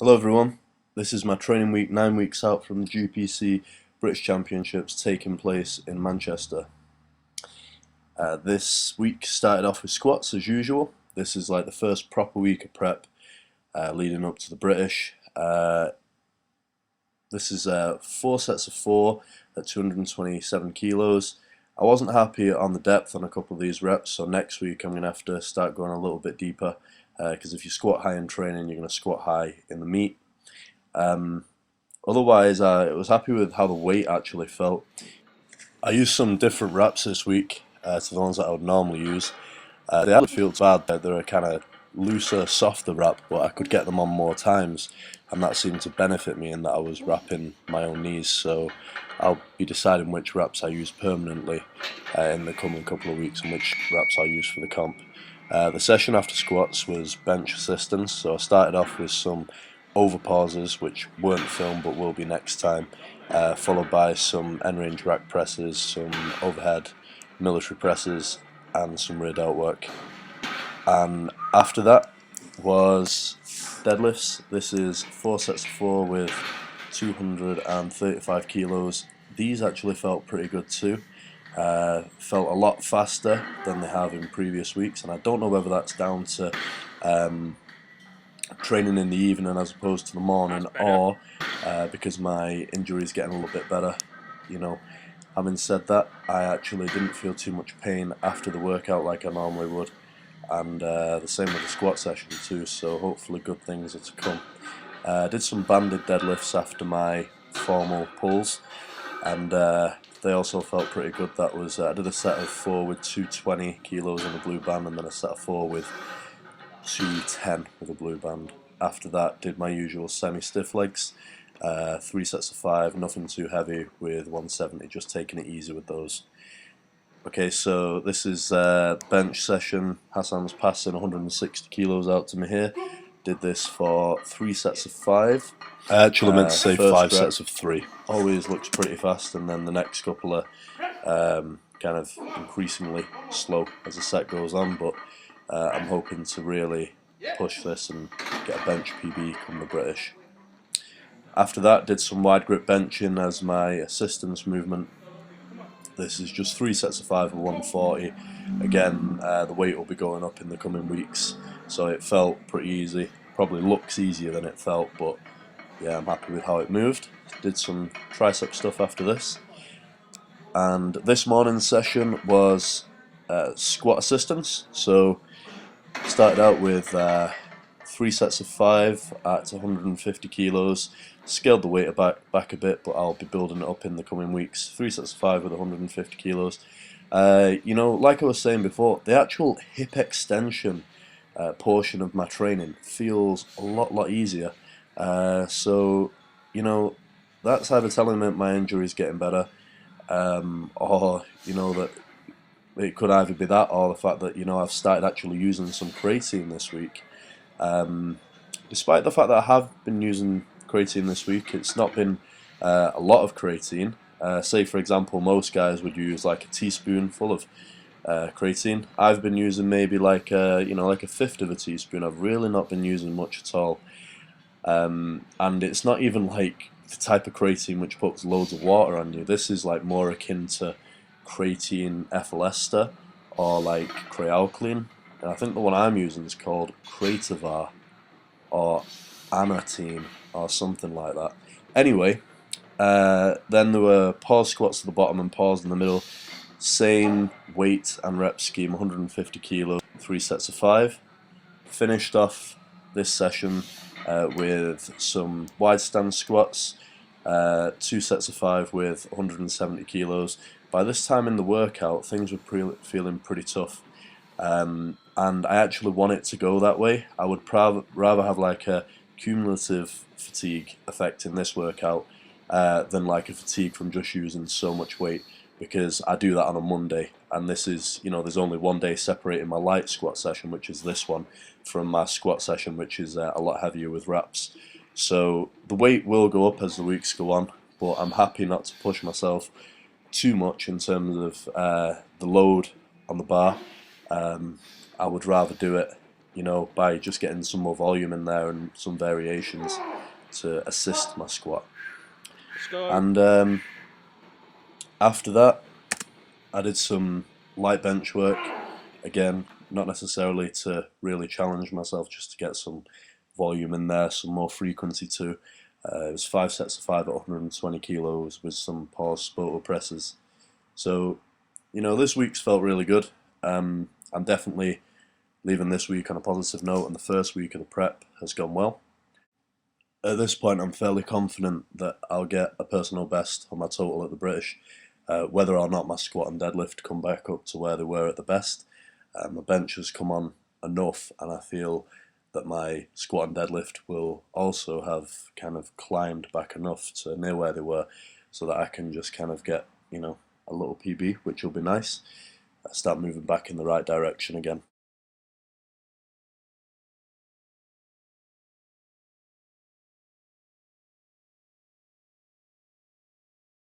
Hello everyone, this is my training week 9 weeks out from the GPC British Championships taking place in Manchester. This week started off with squats as usual. This is like the first proper week of prep leading up to the British. This is 4 sets of 4 at 227 kilos. I wasn't happy on the depth on a couple of these reps, so next week I'm going to have to start going a little bit deeper, because if you squat high in training, you're going to squat high in the meet. Otherwise, I was happy with how the weight actually felt. I used some different reps this week to the ones that I would normally use. They actually feel bad. They're a kind of looser, softer wrap, but I could get them on more times, and that seemed to benefit me in that I was wrapping my own knees. So I'll be deciding which reps I use permanently in the coming couple of weeks and which reps I'll use for the comp. The session after squats was bench assistance, so I started off with some over pauses, which weren't filmed but will be next time, followed by some end range rack presses, some overhead military presses, and some rear delt work. And after that was deadlifts. This is 4 sets of 4 with 235 kilos. These actually felt pretty good too. Felt a lot faster than they have in previous weeks, and I don't know whether that's down to training in the evening as opposed to the morning, or because my injury is getting a little bit better. Having said that, I actually didn't feel too much pain after the workout like I normally would, and the same with the squat session too, so hopefully good things are to come. I did some banded deadlifts after my formal pulls, and they also felt pretty good. That was I did a set of 4 with 220 kilos on the blue band, and then a set of 4 with 210 with a blue band. After that, did my usual semi-stiff legs, 3 sets of 5, nothing too heavy with 170, just taking it easy with those. Okay, so this is bench session. Hassan's passing 160 kilos out to me here. Did this for 3 sets of 5. I actually meant to say 5 sets of 3. Always looks pretty fast, and then the next couple are kind of increasingly slow as the set goes on, but I'm hoping to really push this and get a bench PB come the British. After that, did some wide grip benching as my assistance movement. This is just 3 sets of 5 with 140. Again, the weight will be going up in the coming weeks, so it felt pretty easy. Probably looks easier than it felt, but yeah, I'm happy with how it moved. Did some tricep stuff after this. And this morning's session was squat assistance. So started out with 3 sets of 5 at 150 kilos. Scaled the weight back a bit, but I'll be building it up in the coming weeks. 3 sets of 5 with 150 kilos. Like I was saying before, the actual hip extension portion of my training feels a lot easier. So that's either telling me that my injury is getting better, or that it could either be that or the fact that I've started actually using some creatine this week. Despite the fact that I have been using creatine this week, it's not been a lot of creatine. Say for example, most guys would use like a teaspoonful of creatine. I've been using maybe like like a fifth of a teaspoon. I've really not been using much at all. And it's not even like the type of creatine which puts loads of water on you. This is like more akin to creatine ethyl ester or like crealkaline. And I think the one I'm using is called Creativar or Anatine or something like that. Anyway, then there were pause squats at the bottom and pause in the middle. Same weight and rep scheme, 150 kilos, 3 sets of 5. Finished off this session with some wide stand squats, 2 sets of 5 with 170 kilos. By this time in the workout, things were feeling pretty tough, and I actually want it to go that way. I would rather have like a cumulative fatigue effect in this workout than like a fatigue from just using so much weight, because I do that on a Monday, and this is, there's only one day separating my light squat session, which is this one, from my squat session, which is a lot heavier with reps. So the weight will go up as the weeks go on, but I'm happy not to push myself too much in terms of the load on the bar. I would rather do it you know, by just getting some more volume in there and some variations to assist my squat. And after that, I did some light bench work, again, not necessarily to really challenge myself, just to get some volume in there, some more frequency too. It was 5 sets of 5 at 120 kilos with some pause spoto presses. So, you know, this week's felt really good. I'm definitely leaving this week on a positive note, and the first week of the prep has gone well. At this point, I'm fairly confident that I'll get a personal best on my total at the British. Whether or not my squat and deadlift come back up to where they were at the best, my bench has come on enough, and I feel that my squat and deadlift will also have kind of climbed back enough to near where they were, so that I can just kind of get, you know, a little PB, which will be nice. Start moving back in the right direction again.